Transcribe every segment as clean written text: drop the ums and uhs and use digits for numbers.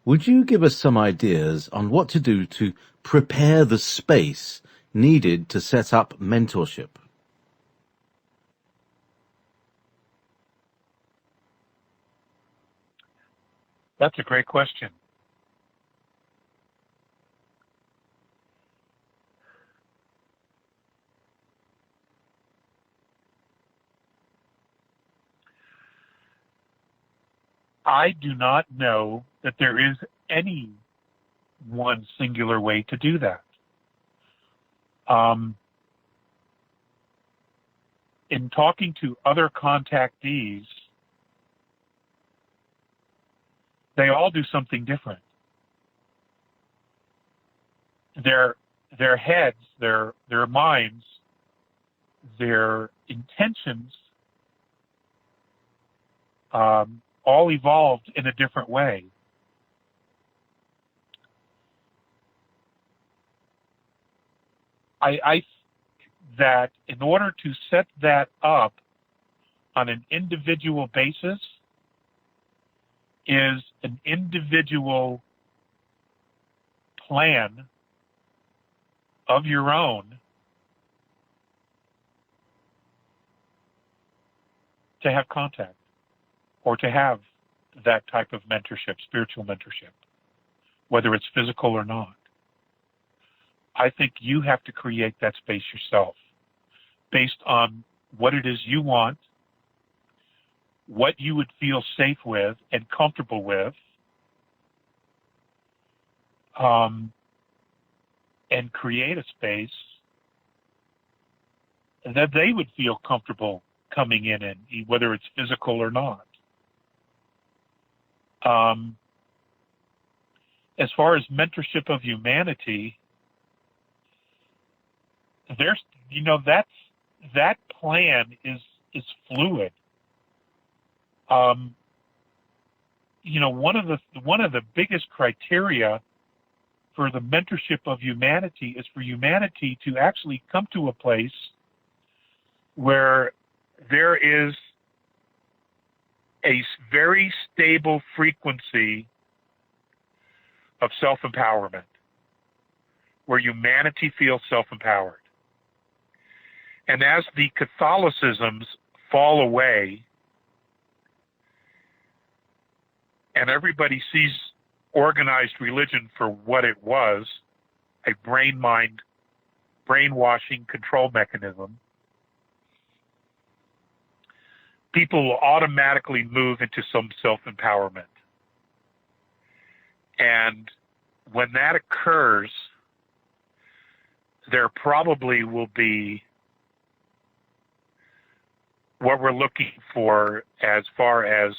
Would you give us some ideas on what to do to prepare the space needed to set up mentorship? That's a great question. I do not know that there is any one singular way to do that. In talking to other contactees, they all do something different. Their heads, their minds, their intentions all evolved in a different way. I that in order to set that up on an individual basis is an individual plan of your own to have contact or to have that type of mentorship, spiritual mentorship, whether it's physical or not. I think you have to create that space yourself based on what it is you want, what you would feel safe with and comfortable with, and create a space that they would feel comfortable coming in, whether it's physical or not. As far as mentorship of humanity, there's, that plan is fluid. One of the biggest criteria for the mentorship of humanity is for humanity to actually come to a place where there is a very stable frequency of self-empowerment, where humanity feels self-empowered. And as the Catholicisms fall away and everybody sees organized religion for what it was, a brainwashing control mechanism, people will automatically move into some self-empowerment. And when that occurs, there probably will be what we're looking for as far as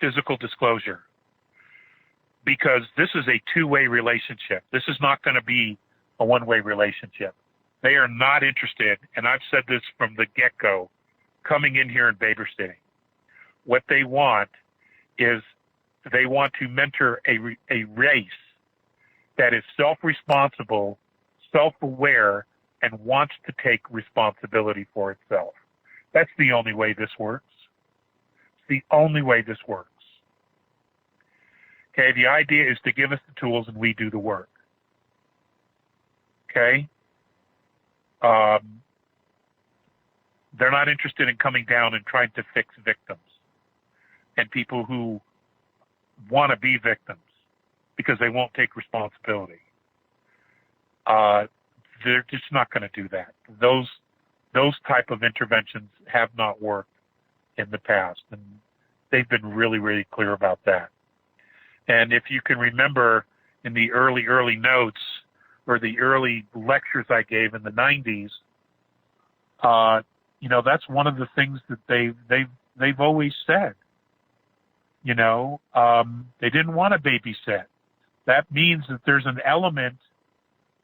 physical disclosure. Because this is a two-way relationship. This is not going to be a one-way relationship. They are not interested, and I've said this from the get-go, coming in here and babysitting. What they want is they want to mentor a race that is self-responsible, self-aware, and wants to take responsibility for itself. That's the only way this works. It's the only way this works. Okay, the idea is to give us the tools and we do the work. Okay? They're not interested in coming down and trying to fix victims and people who want to be victims because they won't take responsibility. They're just not going to do that. Those type of interventions have not worked in the past, and they've been really, really clear about that. And if you can remember in the early notes or the early lectures I gave in the 90s, that's one of the things that they've always said. They didn't want to babysit. That means that there's an element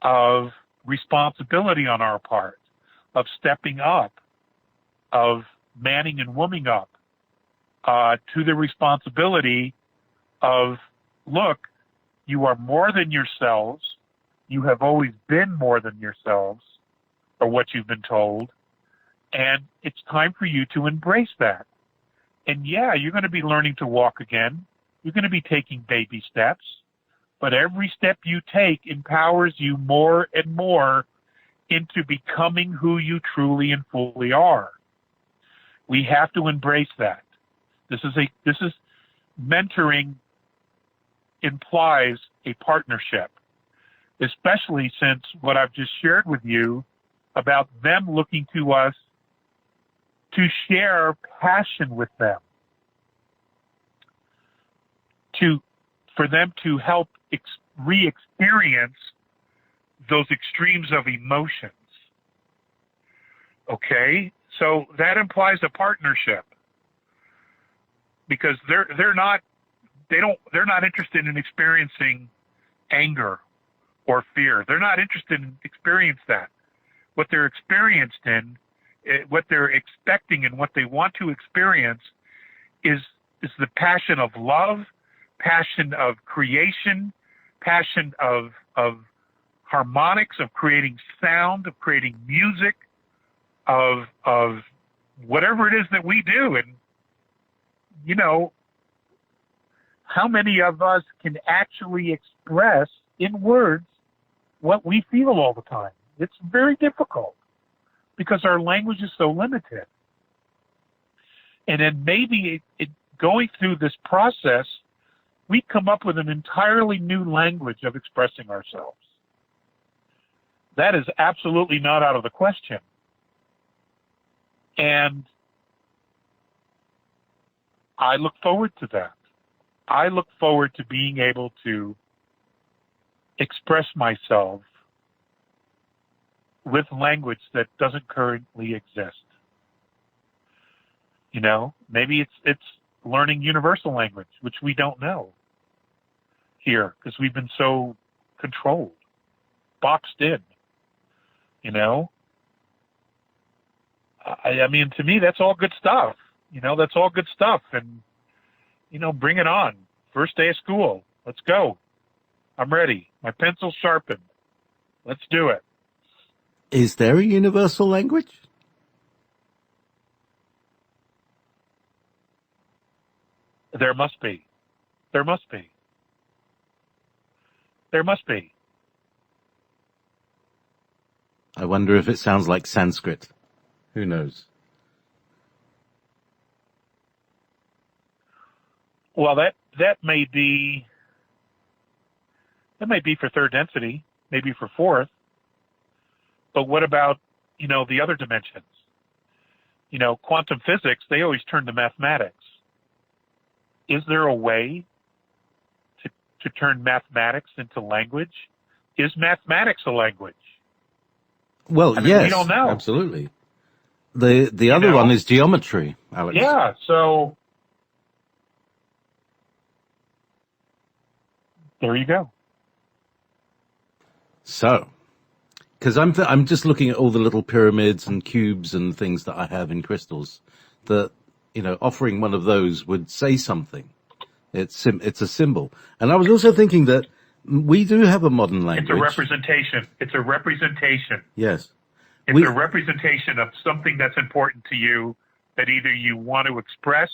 of responsibility on our part, of stepping up, of manning and womaning up to the responsibility of, look, you are more than yourselves. You have always been more than yourselves, or what you've been told, and it's time for you to embrace that And yeah, you're going to be learning to walk again. You're going to be taking baby steps. But every step you take empowers you more and more into becoming who you truly and fully are. We have to embrace that. This is mentoring implies a partnership, especially since what I've just shared with you about them looking to us to share passion with them, for them to help re-experience those extremes of emotions. Okay, so that implies a partnership, because they're not interested in experiencing anger or fear. They're not interested in experiencing that. What they're experienced in, what they're expecting, and what they want to experience is the passion of love, passion of creation, passion of harmonics, of creating sound, of creating music, of whatever it is that we do. And you know, how many of us can actually express in words what we feel all the time? It's very difficult because our language is so limited. And then maybe going through this process, we come up with an entirely new language of expressing ourselves. That is absolutely not out of the question. And I look forward to that. I look forward to being able to express myself with language that doesn't currently exist. You know, maybe it's learning universal language, which we don't know here because we've been so controlled, boxed in, you know. I mean, to me, that's all good stuff. You know, that's all good stuff. And, you know, bring it on. First day of school. Let's go. I'm ready. My pencil's sharpened. Let's do it. Is there a universal language? There must be. There must be. There must be. I wonder if it sounds like Sanskrit. Who knows? Well, that may be for third density, maybe for fourth. But what about, you know, the other dimensions? You know, quantum physics, they always turn to mathematics. Is there a way to turn mathematics into language? Is mathematics a language? Well, I mean, yes, we don't know. Absolutely. The other one is geometry, Alex. Yeah, so there you go. So, because I'm just looking at all the little pyramids and cubes and things that I have in crystals, that, you know, offering one of those would say something. It's a symbol. And I was also thinking that we do have a modern language. It's a representation. It's a representation. Yes. It's a representation of something that's important to you that either you want to express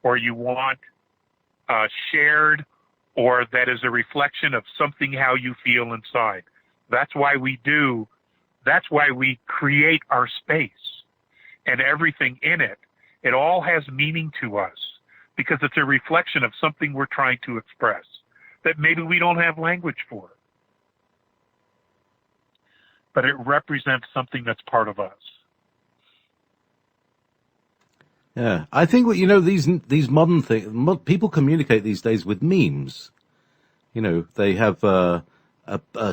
or you want shared, or that is a reflection of something how you feel inside. That's why we create our space and everything in it. It all has meaning to us because it's a reflection of something we're trying to express that maybe we don't have language for. But it represents something that's part of us. Yeah, I think you know these modern things. People communicate these days with memes. You know, they have a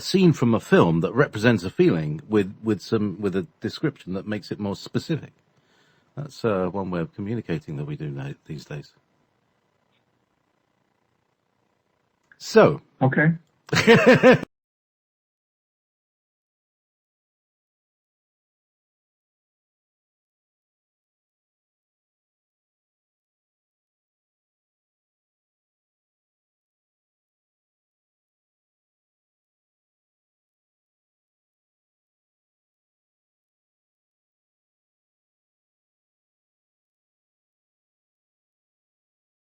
scene from a film that represents a feeling with a description that makes it more specific. That's one way of communicating that we do these days. So. Okay.